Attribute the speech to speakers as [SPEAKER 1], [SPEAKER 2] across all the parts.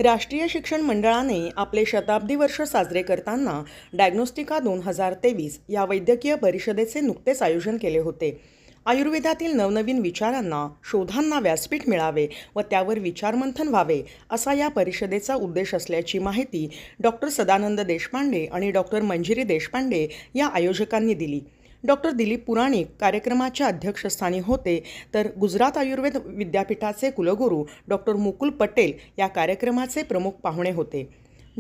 [SPEAKER 1] राष्ट्रीय शिक्षण मंडळाने आपले शताब्दी वर्ष साजरे करताना डायग्नोस्टिका 2023 या वैद्यकीय परिषदेचे नुकतेच आयोजन केले होते. आयुर्वेदातील नवनवीन विचारांना, शोधांना व्यासपीठ मिळावे व त्यावर विचारमंथन व्हावे असा या परिषदेचा उद्देश असल्याची माहिती डॉक्टर सदानंद देशपांडे आणि डॉक्टर मंजिरी देशपांडे या आयोजकांनी दिली. डॉक्टर दिलीप पुराणिक कार्यक्रमाच्या अध्यक्षस्थानी होते, तर गुजरात आयुर्वेद विद्यापीठाचे कुलगुरू डॉक्टर मुकुल पटेल या कार्यक्रमाचे प्रमुख पाहुणे होते.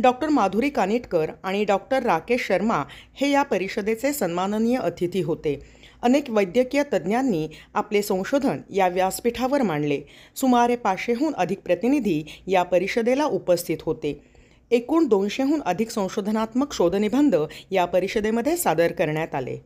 [SPEAKER 1] डॉक्टर माधुरी कानिटकर आणि डॉक्टर राकेश शर्मा हे या परिषदेचे सन्माननीय अतिथी होते. अनेक वैद्यकीय तज्ज्ञांनी आपले संशोधन या व्यासपीठावर मांडले. सुमारे 500हून अधिक प्रतिनिधी या परिषदेला उपस्थित होते. एकूण 200हून अधिक संशोधनात्मक शोधनिबंध या परिषदेमध्ये सादर करण्यात आले.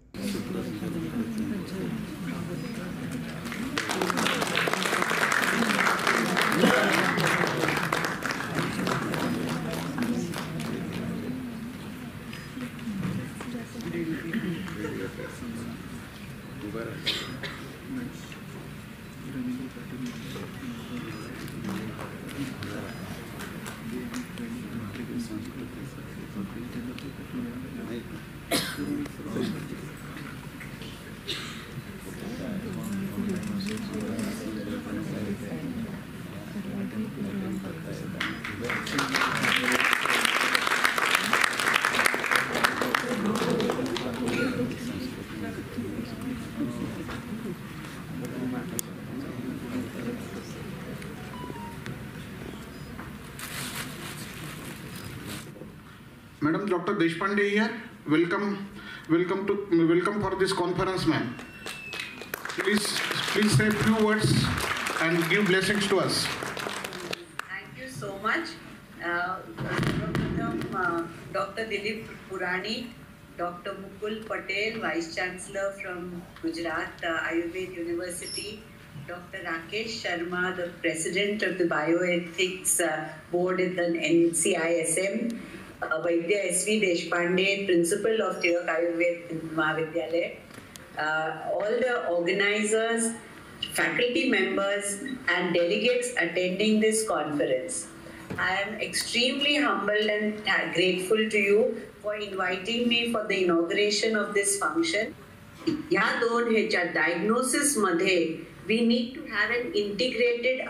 [SPEAKER 2] Madam, Dr. Deshpande here. Welcome for this conference, ma'am. Please say a few words and give blessings to us.
[SPEAKER 3] Thank you so much. Dr. Dilip Purani, Dr. Mukul Patel, Vice Chancellor from Gujarat Ayurveda University, Dr. Rakesh Sharma, the President of the Bioethics Board at the NCISM, Vaidya S.V. Deshpande, Principal of Tilak Ayurveda Mahavidyalaya, all the organizers, faculty members and delegates attending this conference. I am extremely humbled and grateful to you for inviting me for the inauguration of this function. या दोन ह्याच्या diagnosis मध्ये we need to have an integrated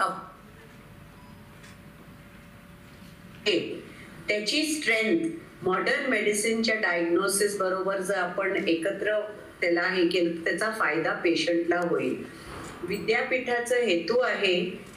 [SPEAKER 3] त्याची strength modern मेडिसिनच्या diagnosis बरोबर जर आपण एकत्र त्याला हे केलं त्याचा फायदा पेशंटला होईल. विद्यापीठाचा हेतू आहे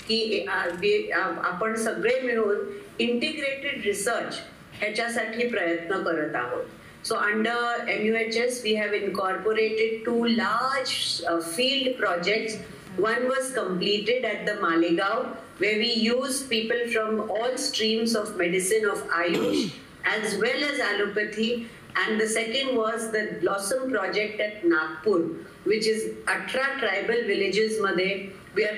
[SPEAKER 3] की आपण सगळे मिळून इंटिग्रेटेड रिसर्च ह्याच्यासाठी प्रयत्न करत आहोत. So under MUHS we have incorporated 2 large field projects. One was completed at the Malegaon, where we use people from all streams of medicine of Ayush as well as allopathy, and the second was the Blossom project at Nagpur, which is 18 tribal villages madhe we are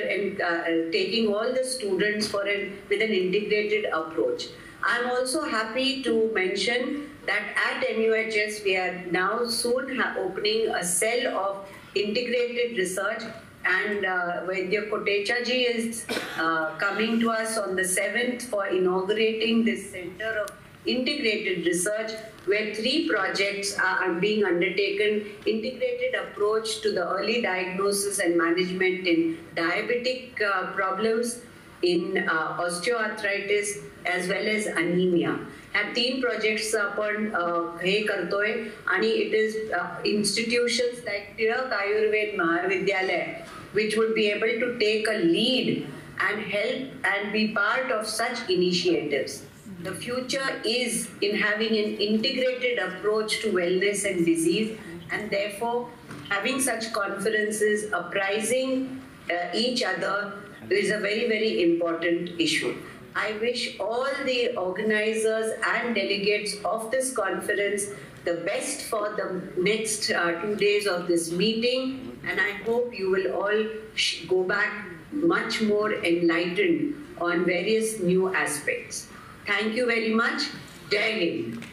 [SPEAKER 3] taking all the students with an integrated approach. I'm also happy to mention that at MUHS we are now soon opening a cell of integrated research, and Vaidya Kotecha ji is coming to us on the 7th for inaugurating this center of integrated research, where 3 projects are being undertaken. Integrated approach to the early diagnosis and management in diabetic problems, in osteoarthritis as well as anemia. ह्या 3 projects आपण हे करतोय आणि it is institutions like Tilak Ayurveda Mahavidyalaya which would be able to take a lead and help and be part of such initiatives. The future is in having an integrated approach to wellness and disease, and therefore having such conferences, apprising each other is a very, very important issue. I wish all the organizers and delegates of this conference the best for the next 2 days of this meeting, and I hope you will all go back much more enlightened on various new aspects. Thank you very much. Jai Hind.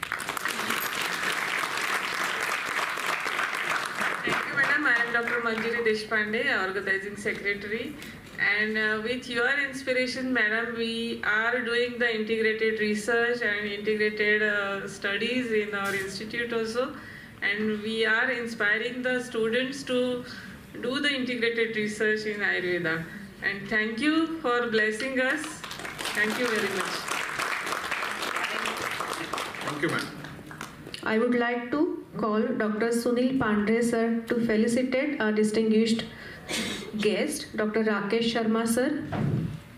[SPEAKER 4] Thank you, Madam. I am Dr. Manjiri Deshpande, Organizing Secretary. And with your inspiration, madam, we are doing the integrated research and integrated studies in our institute also, and we are inspiring the students to do the integrated research in Ayurveda. And thank you for blessing us. Thank you very much.
[SPEAKER 2] Thank you, ma'am.
[SPEAKER 5] I would like to call Dr. Sunil Pandre sir to felicitate our distinguished guest, Dr. Rakesh Sharma sir.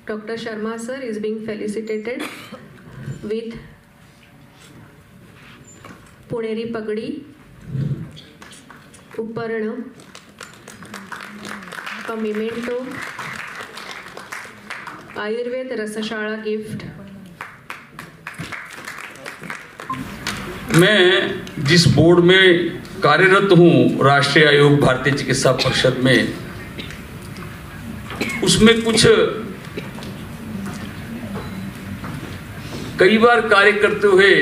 [SPEAKER 5] Dr. Sharma sir is being felicitated with Puneri Pagdi, Uparna, a memento, Ayurveda Rasashala gift.
[SPEAKER 6] मैं जिस board में कार्यरत हूँ, राष्ट्रीय आयोग भारतीय चिकित्सा परिषद में, उसमें कुछ कई बार कार्य करते हुए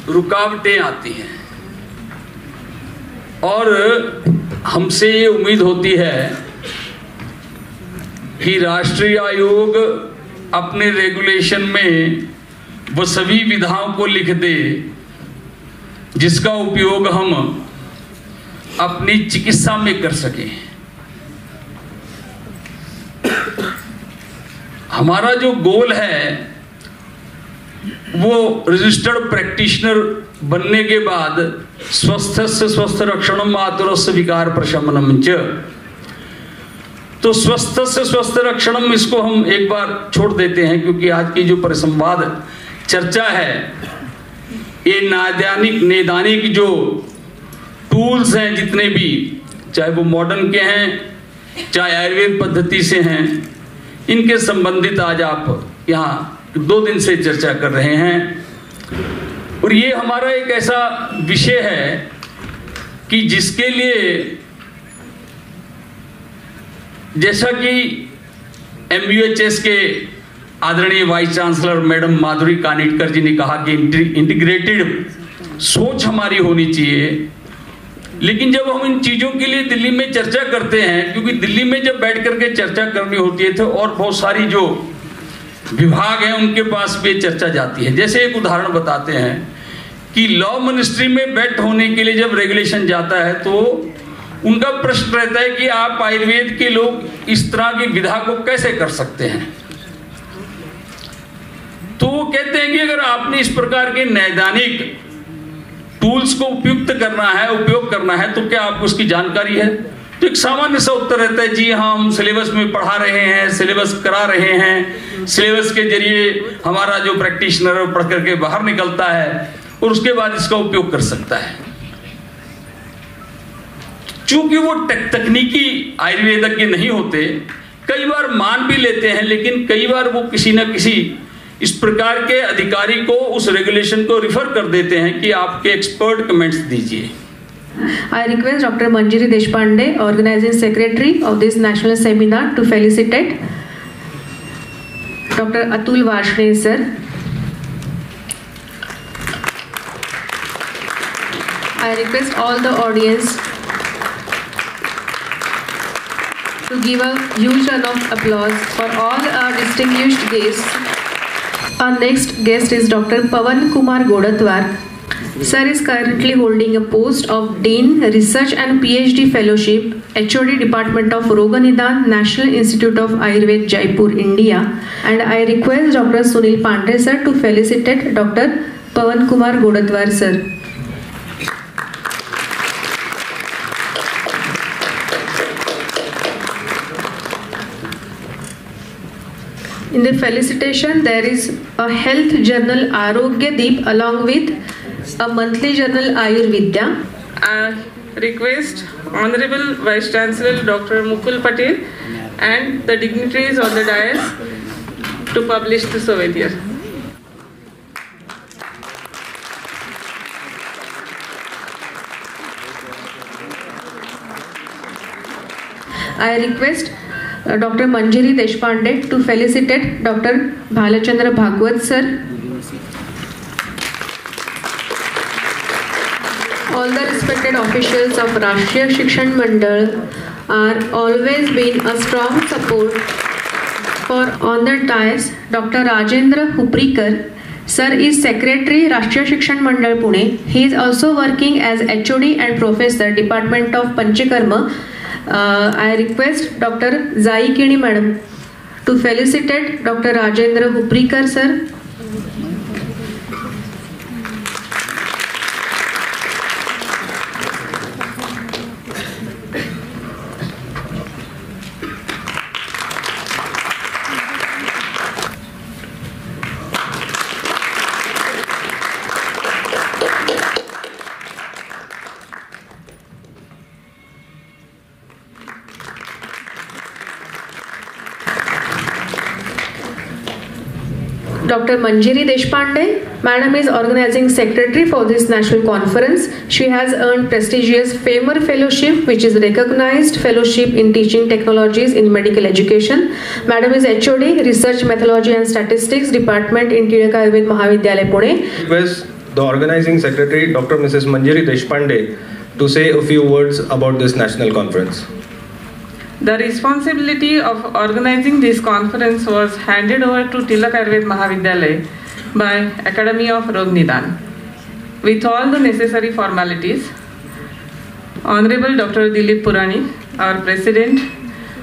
[SPEAKER 6] रुकावटें आती हैं और हमसे ये उम्मीद होती है कि राष्ट्रीय आयोग अपने रेगुलेशन में वो सभी विधाओं को लिख दे जिसका उपयोग हम अपनी चिकित्सा में कर सकें। हमारा जो गोल है वो रजिस्टर्ड प्रैक्टिशनर बनने के बाद स्वस्थस्य स्वस्थ रक्षणम मातुरस्य विकार प्रशमनम च, तो स्वस्थस्य स्वस्थ रक्षणम इसको हम एक बार छोड़ देते हैं, क्योंकि आज की जो परिसंवाद चर्चा है ये नैदानिक जो टूल्स हैं जितने भी, चाहे वो मॉडर्न के हैं चाहे आयुर्वेद पद्धति से हैं, इनके संबंधित आज आप यहाँ 2 दिन से चर्चा कर रहे हैं। और ये हमारा एक ऐसा विषय है कि जिसके लिए, जैसा कि MUHS के आदरणीय वाइस चांसलर मैडम माधुरी कानिटकर जी ने कहा कि इंटीग्रेटेड सोच हमारी होनी चाहिए, लेकिन जब हम इन चीज़ों के लिए दिल्ली में चर्चा करते हैं, क्योंकि दिल्ली में जब बैठ करके चर्चा करनी होती है तो और बहुत सारी जो विभाग हैं उनके पास भी चर्चा जाती है। जैसे एक उदाहरण बताते हैं कि लॉ मिनिस्ट्री में बैठ होने के लिए जब रेगुलेशन जाता है तो उनका प्रश्न रहता है कि आप आयुर्वेद के लोग इस तरह की विधा को कैसे कर सकते हैं। तो वो कहते हैं कि अगर आपने इस प्रकार के नैदानिक टूल्स को उपयोग करना है तो क्या आपको उसकी जानकारी है? तो एक सामान्य सा उत्तर रहता है, जी हाँ, हम सिलेबस में पढ़ा रहे हैं, सिलेबस करा रहे हैं, सिलेबस के जरिए हमारा जो प्रैक्टिशनर पढ़ करके बाहर निकलता है और उसके बाद इसका उपयोग कर सकता है। चूंकि वो तकनीकी आयुर्वेदज्ञ नहीं होते, कई बार मान भी लेते हैं, लेकिन कई बार वो किसी न किसी इस प्रकार के अधिकारी को उस रेगुलेशन को रिफर कर देते हैं कि आपके एक्सपर्ट कमेंट्स दीजिए।
[SPEAKER 5] I request Dr. Manjari Deshpande, Organizing Secretary of this national seminar, to felicitate Dr. Atul Varshney sir. I request all the audience to give a huge round of applause for all our distinguished guests. Our next guest is Dr. Pawan Kumar Godatwar. Sir is currently holding a post of Dean, Research and PhD Fellowship, HOD Department of Roganidan, National Institute of Ayurveda, Jaipur, India. And I request Dr. Sunil Pandre sir to felicitate Dr. Pawan Kumar Godatwar sir. In the felicitation, there is a health journal Arogya Deep along with a monthly journal Ayurvidya.
[SPEAKER 4] I request Honorable Vice Chancellor Dr. Mukul Patel and the dignitaries on the dais to publish this over here.
[SPEAKER 5] I request Dr. Manjari Deshpande to felicitate Dr. Bhalachandra Bhagwat sir. All the respected officials of Rashtriya Shikshan Mandal, are always been a strong support for on the dais. Dr. Rajendra Huprikar, sir is Secretary Rashtriya Shikshan Mandal Pune. He is also working as HOD and Professor Department of Panchakarma. I request Dr. Zai Kini Madam to felicitate Dr. Rajendra Huprikar sir. Dr. Manjiri Deshpande, Madam is organizing secretary for this national conference. She has earned prestigious FAMER Fellowship, which is recognized fellowship in teaching technologies in medical education. Madam is HOD, Research Methodology and Statistics Department in Tilak Ayurveda Mahavidyalaya Pune.
[SPEAKER 7] Request the organizing secretary, Dr. Mrs. Manjiri Deshpande, to say a few words about this national conference.
[SPEAKER 4] The responsibility of organizing this conference was handed over to Tilak Ayurveda Mahavidyalaya by Academy of Rog Nidan. With all the necessary formalities, Honorable Dr. Dilip Purani, our President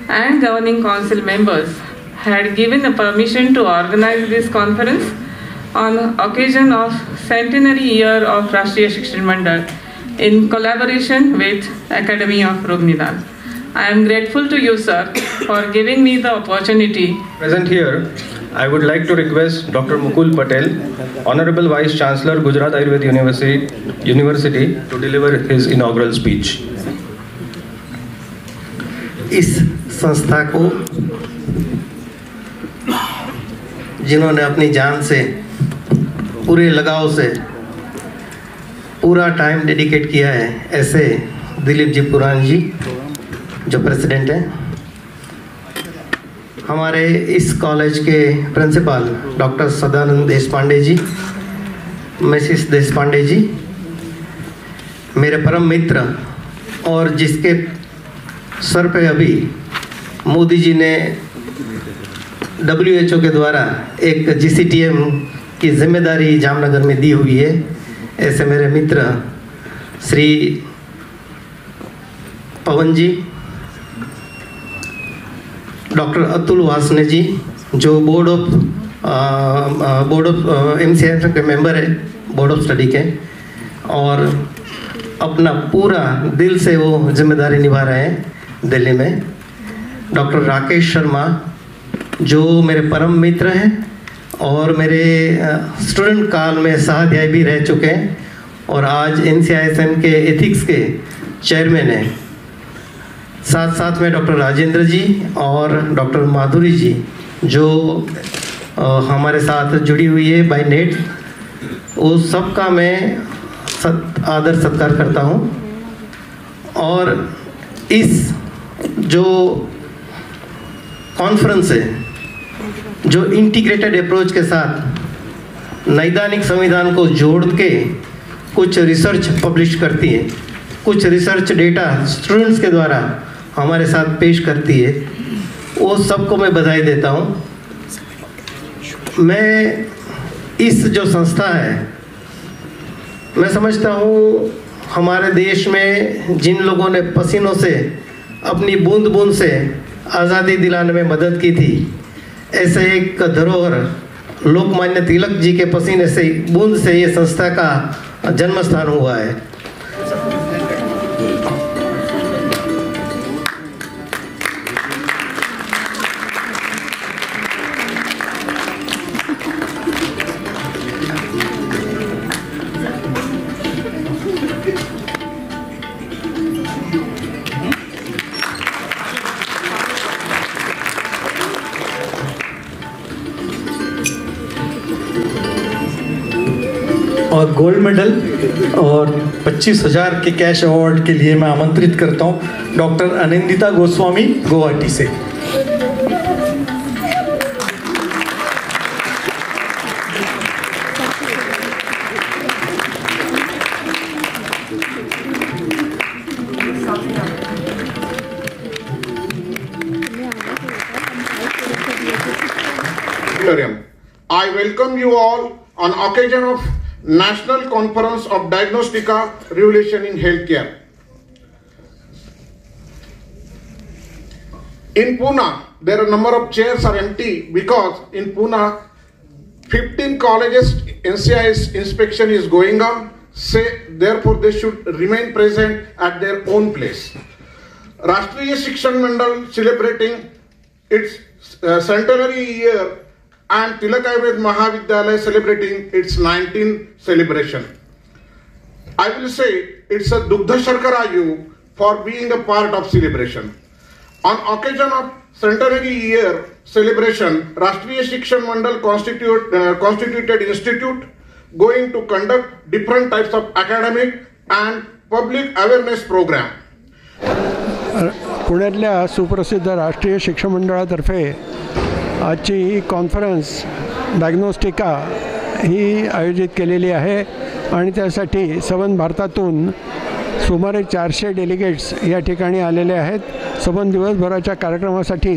[SPEAKER 4] and Governing Council members had given a permission to organize this conference on occasion of centenary year of Rashtriya Shikshan Mandal in collaboration with Academy of Rog Nidan. I am grateful to you, sir, for giving me the opportunity.
[SPEAKER 7] Present here, I would like to request Dr. Mukul Patel, Honorable Vice Chancellor, Gujarat Ayurveda University, to deliver his inaugural speech.
[SPEAKER 8] इस संस्था को जिन्होंने अपनी जान से, पूरे लगाव से पूरा टाइम डेडिकेट किया है, ऐसे दिलीप जी पुरानी जी जो प्रेसिडेंट हैं, हमारे इस कॉलेज के प्रिंसिपल डॉक्टर सदानंद देशपांडे जी, मिसिस देशपांडे जी, मेरे परम मित्र और जिसके सर पे अभी मोदी जी ने WHO के द्वारा एक GCTM की जिम्मेदारी जामनगर में दी हुई है, ऐसे मेरे मित्र श्री पवन जी, डॉक्टर अतुल वासने जी जो बोर्ड ऑफ MCI के मेंबर है, बोर्ड ऑफ स्टडी के, और अपना पूरा दिल से वो जिम्मेदारी निभा रहे हैं दिल्ली में। डॉक्टर राकेश शर्मा जो मेरे परम मित्र हैं और मेरे स्टूडेंट काल में सहाध्याय भी रह चुके हैं और आज NCISM के एथिक्स के चेयरमैन हैं। साथ साथ में डॉक्टर राजेंद्र जी और डॉक्टर माधुरी जी जो हमारे साथ जुड़ी हुई है बाय नेट, वो सबका मैं आदर सत्कार करता हूँ। और इस जो कॉन्फ्रेंस है, जो इंटीग्रेटेड अप्रोच के साथ नैदानिक संविधान को जोड़ के कुछ रिसर्च पब्लिश करती है, कुछ रिसर्च डेटा स्टूडेंट्स के द्वारा हमारे साथ पेश करती है, वो सबको मैं बधाई देता हूँ। मैं इस जो संस्था है, मैं समझता हूँ हमारे देश में जिन लोगों ने पसीनों से अपनी बूंद बूंद से आज़ादी दिलाने में मदद की थी, ऐसे एक धरोहर लोकमान्य तिलक जी के पसीने से बूंद से ये संस्था का जन्म स्थान हुआ है।
[SPEAKER 9] और गोल्ड मेडल और 25,000 के कैश अवार्ड के लिए मैं आमंत्रित करता हूं डॉक्टर अनिंदिता गोस्वामी गुवाहाटी से।
[SPEAKER 2] I welcome you all on occasion of National Conference of Diagnostica Revolution in Healthcare. In Pune, there are a number of chairs are empty because in Pune, 15 colleges NCI's inspection is going on. Therefore, they should remain present at their own place. Rashtriya Shikshan Mandal celebrating its centenary year and Tilak Ayurved Mahavidyalaya celebrating its 19th celebration. I will say it's a Dugdha Sharkara Yug for being a part of celebration. On occasion of centenary year celebration, Rashtriya Shikshan Mandal constituted institute going to conduct different types of academic and public awareness program.
[SPEAKER 10] पुण्यातल्या सुप्रसिद्ध राष्ट्रीय शिक्षण मंडळातर्फे आजची ही conference डायग्नोस्टिका ही आयोजित केलेली आहे आणि त्यासाठी सबंध भारतातून सुमारे 400 डेलिगेट्स या ठिकाणी आलेले आहेत. सबंध दिवसभराच्या कार्यक्रमासाठी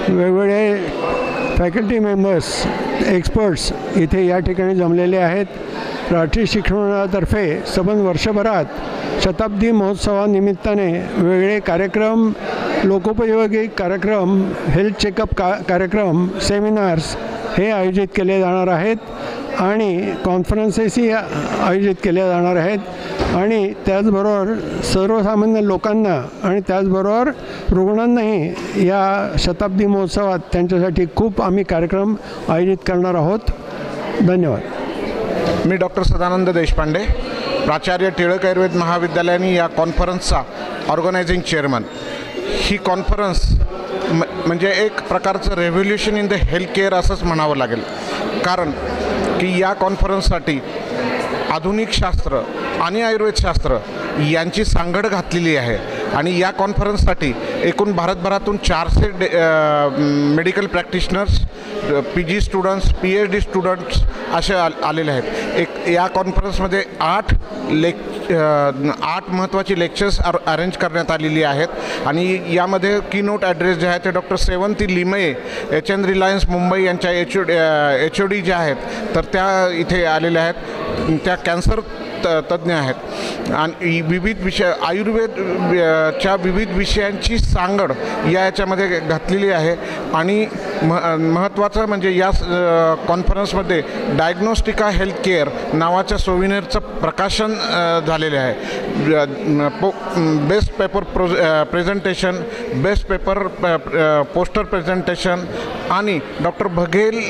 [SPEAKER 10] वेगवेगळे फॅकल्टी मेंबर्स एक्सपर्ट्स इथे या ठिकाणी जमलेले आहेत. राष्ट्रीय शिक्षण मंडळातर्फे सबंध वर्षभरात शताब्दी महोत्सवानिमित्ताने वेगळे कार्यक्रम, लोकोपयोगी कार्यक्रम, हेल्थ चेकअप कार्यक्रम, सेमिनार्स हे आयोजित केले जाणार आहेत आणि कॉन्फरन्सेसही आयोजित केल्या जाणार आहेत आणि त्याचबरोबर सर्वसामान्य लोकांना आणि त्याचबरोबर रुग्णांनाही या शताब्दी महोत्सवात त्यांच्यासाठी खूप आम्ही कार्यक्रम आयोजित करणार आहोत. धन्यवाद.
[SPEAKER 2] मी डॉक्टर सदानंद देशपांडे, प्राचार्य टिळक आयुर्वेद महाविद्यालयाने या कॉन्फरन्सचा ऑर्गनायझिंग चेअरमन. ही कॉन्फरन्स म्हणजे एक प्रकारचं revolution in the health care असंच म्हणावं लागेल, कारण की या कॉन्फरन्ससाठी आधुनिक शास्त्र आणि आयुर्वेदशास्त्र यांची सांगड घातलेली आहे आणि या कॉन्फरन्ससाठी एकूण भारतभरातून 400 medical practitioners, PG students, PhD students असे आलेले आहेत. या कॉन्फरन्समध्ये 8 महत्त्वाची लेक्चर्स अरेंज करण्यात आलेली आहेत आणि यामध्ये कीनोट ॲड्रेस जे आहे ते डॉक्टर सेवंती लिमये, HN रिलायन्स मुंबई यांच्या HOD जे आहेत तर त्या इथे आलेल्या आहेत. त्या कॅन्सर तज्ज्ञ आहेत आणि विविध विषय आयुर्वेदच्या विविध विषयांची सांगड याच्यामध्ये घातलेली आहे आणि महत्त्वाचं म्हणजे या कॉन्फरन्समध्ये डायग्नोस्टिका हेल्थ केअर नावाच्या सोविनियरचं प्रकाशन झालेले आहे. Best paper presentation, best paper poster presentation आणि डॉक्टर बघेल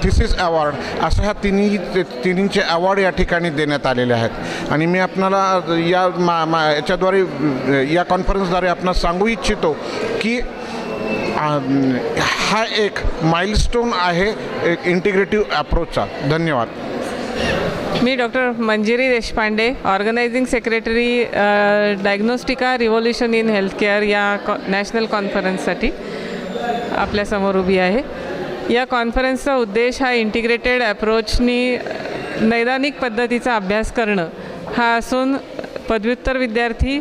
[SPEAKER 2] थिसिस अवॉर्ड अशा ह्या तिन्हींचे अवॉर्ड या ठिकाणी देण्यात आलेले आहेत आणि मी आपणाला याच्याद्वारे या कॉन्फरन्सद्वारे आपणास सांगू इच्छितो की हा एक माइलस्टोन आहे एक इंटिग्रेटिव्ह अप्रोचचा. धन्यवाद.
[SPEAKER 4] मी doctor Manjiri Deshpande, organising secretary diagnostica revolution in health care या नॅशनल कॉन्फरन्ससाठी आपल्यासमोर उभी आहे. या कॉन्फरन्सचा उद्देश हा इंटिग्रेटेड अप्रोचनी नैदानिक पद्धतीचा अभ्यास करणं हा असून पदव्युत्तर विद्यार्थी,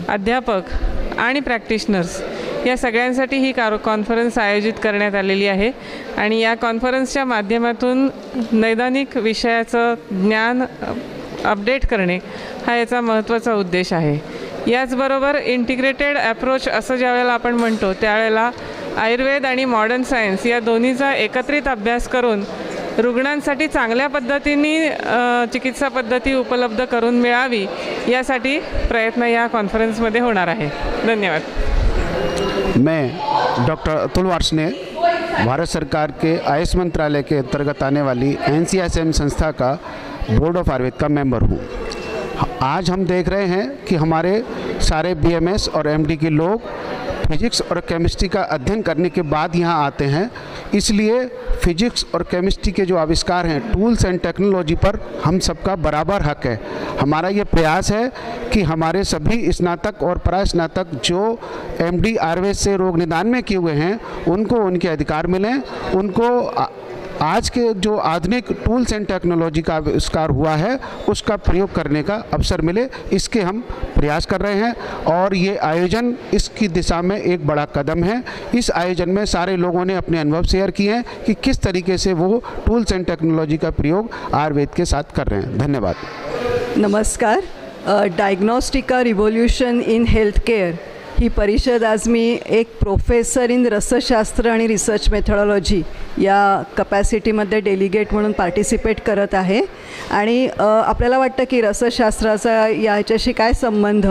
[SPEAKER 4] अध्यापक आणि प्रॅक्टिशनर्स या सगळ्यांसाठी ही कॉन्फरन्स आयोजित करण्यात आलेली आहे आणि या कॉन्फरन्सच्या माध्यमातून नैदानिक विषयाचं ज्ञान अपडेट करणे हा याचा महत्त्वाचा उद्देश आहे. याचबरोबर इंटिग्रेटेड अप्रोच असं ज्यावेळेला आपण म्हणतो त्यावेळेला आयुर्वेद आणि मॉडर्न सायन्स या दोन्हीचा एकत्रित अभ्यास करून रुग्णांसाठी चांगल्या पद्धतीने चिकित्सा पद्धती उपलब्ध करून मिळावी यासाठी प्रयत्न या कॉन्फरन्समध्ये होणार आहे. धन्यवाद.
[SPEAKER 11] मैं डॉक्टर अतुल वार्ष्णे, भारत सरकार के आयुष मंत्रालय के अंतर्गत आने वाली NCISM संस्था का बोर्ड ऑफ आयुर्वेद का मेंबर हूँ. आज हम देख रहे हैं कि हमारे सारे BMS और MD के लोग फिजिक्स और केमिस्ट्री का अध्ययन करने के बाद यहाँ आते हैं, इसलिए फिजिक्स और केमिस्ट्री के जो आविष्कार हैं, टूल्स एंड टेक्नोलॉजी पर हम सबका बराबर हक है. हमारा ये प्रयास है कि हमारे सभी स्नातक और परास्नातक जो MD आयुर्वेद से रोग निदान में किए हुए हैं उनको उनके अधिकार मिलें, उनको आज के जो आधुनिक टूल्स एंड टेक्नोलॉजी का आविष्कार हुआ है उसका प्रयोग करने का अवसर मिले, इसके हम प्रयास कर रहे हैं और ये आयोजन इसकी दिशा में एक बड़ा कदम है। इस आयोजन में सारे लोगों ने अपने अनुभव शेयर किए हैं कि किस तरीके से वो टूल्स एंड टेक्नोलॉजी का प्रयोग आयुर्वेद के साथ कर रहे हैं। धन्यवाद।
[SPEAKER 12] नमस्कार. डायग्नोस्टिका रिव्होल्यूशन इन हेल्थ केअर ही परिषद आज मी एक प्रोफेसर इन रसशास्त्र आणि रिसर्च मेथॉडॉलॉजी या कपॅसिटीमध्ये डेलिगेट म्हणून पार्टिसिपेट करत आहे. आणि आपल्याला वाटतं की रसशास्त्राचा याच्याशी काय संबंध,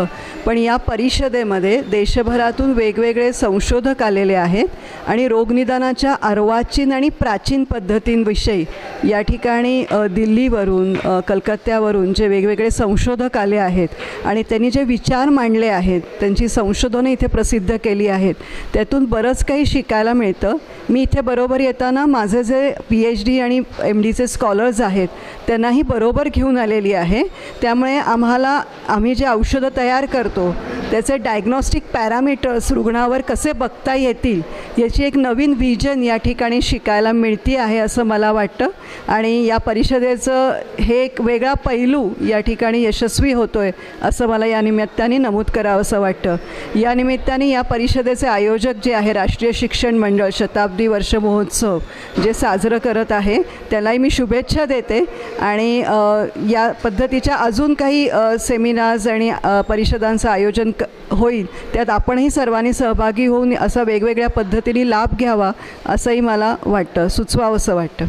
[SPEAKER 12] पण या परिषदेमध्ये देशभरातून वेगवेगळे संशोधक आलेले आहेत आणि रोगनिदानाच्या अर्वाचीन आणि प्राचीन पद्धतींविषयी या ठिकाणी दिल्लीवरून कलकत्त्यावरून जे वेगवेगळे संशोधक आले आहेत आणि त्यांनी जे विचार मांडले आहेत, त्यांची संशोधनं इथे प्रसिद्ध केली आहेत, त्यातून बरंच काही शिकायला मिळतं. मी इथे बरोबर येताना माझे जे PhD आणि MDचे स्कॉलर्स आहेत त्यांनाही बरोबर घेऊन आलेली आहे. त्यामुळे आम्ही जे औषधं तयार करतो त्याचे डायग्नॉस्टिक पॅरामीटर्स रुग्णावर कसे बघता येतील याची एक नवीन व्हिजन या ठिकाणी शिकायला मिळते आहे असं मला वाटतं. आणि या परिषदेचं हे एक वेगळा पैलू या ठिकाणी यशस्वी होतो आहे असं मला या निमित्ताने नमूद करावंसं वाटतं. या निमित्ताने या परिषदेचे आयोजक जे आहे राष्ट्रीय शिक्षण मंडळ शताब्दी वर्ष महोत्सव जे साजरं करत आहे त्यालाही मी शुभेच्छा देते. आणि या पद्धतीच्या अजून काही सेमिनार्स आणि परिषदांचं आयोजन होईल, त्यात आपणही सर्वांनी सहभागी होऊन असा वेगवेगळ्या पद्धतीने लाभ घ्यावा असंही मला वाटतं, सुचवावंसं वाटतं.